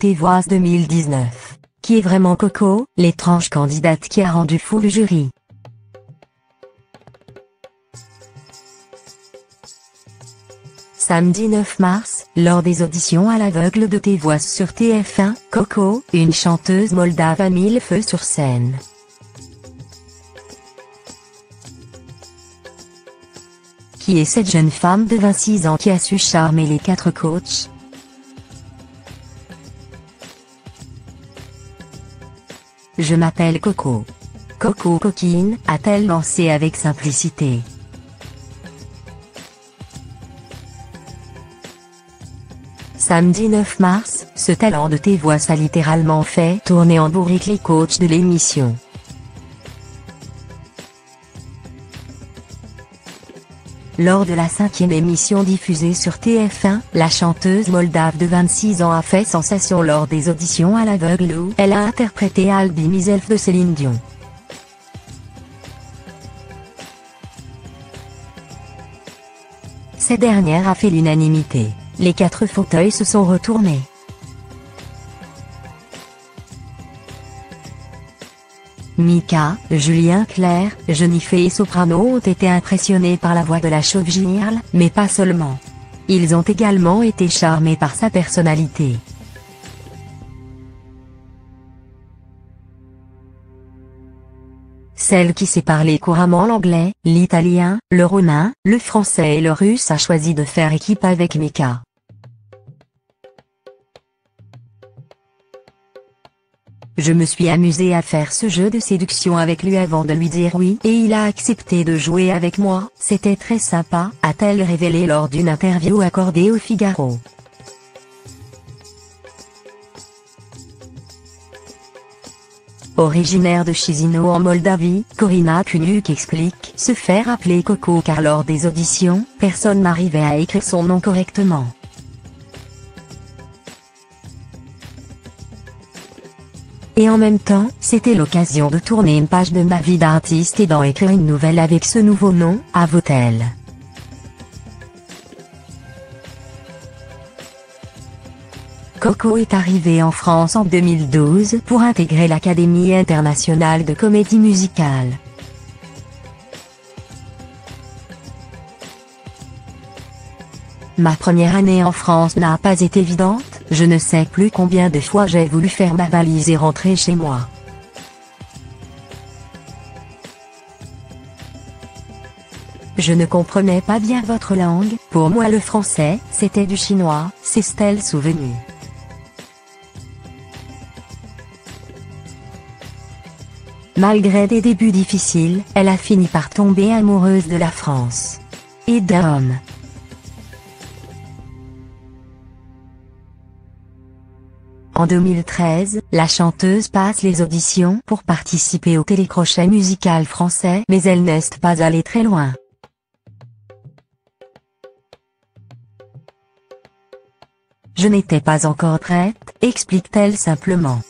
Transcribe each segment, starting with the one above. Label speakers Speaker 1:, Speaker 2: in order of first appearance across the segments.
Speaker 1: Tes Voix 2019. Qui est vraiment Coco, l'étrange candidate qui a rendu fou le jury. Samedi 9 mars, lors des auditions à l'aveugle de Tes Voix sur TF1, Coco, une chanteuse moldave a mis le feu sur scène. Qui est cette jeune femme de 26 ans qui a su charmer les 4 coachs? Je m'appelle Coco. Coco coquine, a-t-elle lancé avec simplicité. Samedi 9 mars, ce talent de Tes Voix a littéralement fait tourner en bourrique les coachs de l'émission. Lors de la 5e émission diffusée sur TF1, la chanteuse moldave de 26 ans a fait sensation lors des auditions à l'aveugle où elle a interprété I'll Be Myself de Céline Dion. Cette dernière a fait l'unanimité. Les 4 fauteuils se sont retournés. Mika, Julien Clerc, Jennifer et Soprano ont été impressionnés par la voix de la chauve Girl, mais pas seulement. Ils ont également été charmés par sa personnalité. Celle qui sait parler couramment l'anglais, l'italien, le roumain, le français et le russe a choisi de faire équipe avec Mika. Je me suis amusée à faire ce jeu de séduction avec lui avant de lui dire oui et il a accepté de jouer avec moi, c'était très sympa, a-t-elle révélé lors d'une interview accordée au Figaro. Originaire de Chisinau en Moldavie, Corina Kunuk explique se faire appeler Coco car lors des auditions, personne n'arrivait à écrire son nom correctement. Et en même temps, c'était l'occasion de tourner une page de ma vie d'artiste et d'en écrire une nouvelle avec ce nouveau nom, avoue-t-elle. Coco est arrivée en France en 2012 pour intégrer l'Académie internationale de comédie musicale. Ma première année en France n'a pas été évidente, je ne sais plus combien de fois j'ai voulu faire ma valise et rentrer chez moi. Je ne comprenais pas bien votre langue, pour moi le français, c'était du chinois, s'est-elle souvenue. Malgré des débuts difficiles, elle a fini par tomber amoureuse de la France. Et d'un homme. En 2013, la chanteuse passe les auditions pour participer au télécrochet musical français mais elle n'est pas allée très loin. Je n'étais pas encore prête, explique-t-elle simplement.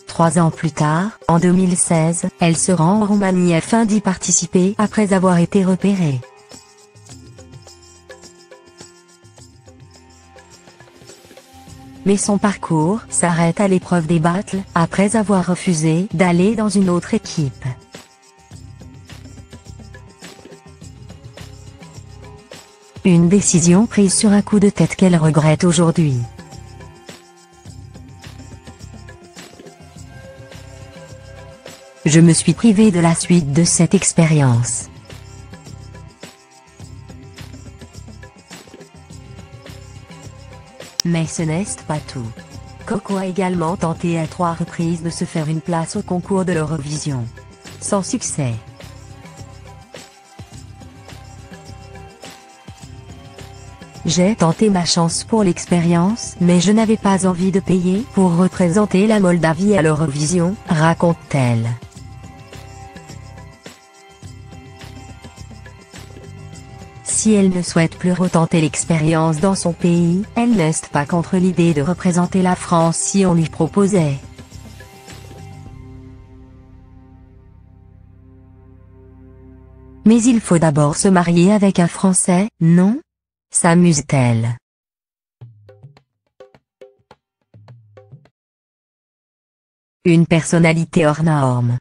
Speaker 1: Trois ans plus tard, en 2016, elle se rend en Roumanie afin d'y participer après avoir été repérée. Mais son parcours s'arrête à l'épreuve des battles, après avoir refusé d'aller dans une autre équipe. Une décision prise sur un coup de tête qu'elle regrette aujourd'hui. Je me suis privée de la suite de cette expérience. Mais ce n'est pas tout. Coco a également tenté à 3 reprises de se faire une place au concours de l'Eurovision. Sans succès. J'ai tenté ma chance pour l'expérience, mais je n'avais pas envie de payer pour représenter la Moldavie à l'Eurovision, raconte-t-elle. Si elle ne souhaite plus retenter l'expérience dans son pays, elle n'est pas contre l'idée de représenter la France si on lui proposait. Mais il faut d'abord se marier avec un Français, non? S'amuse-t-elle. Une personnalité hors norme.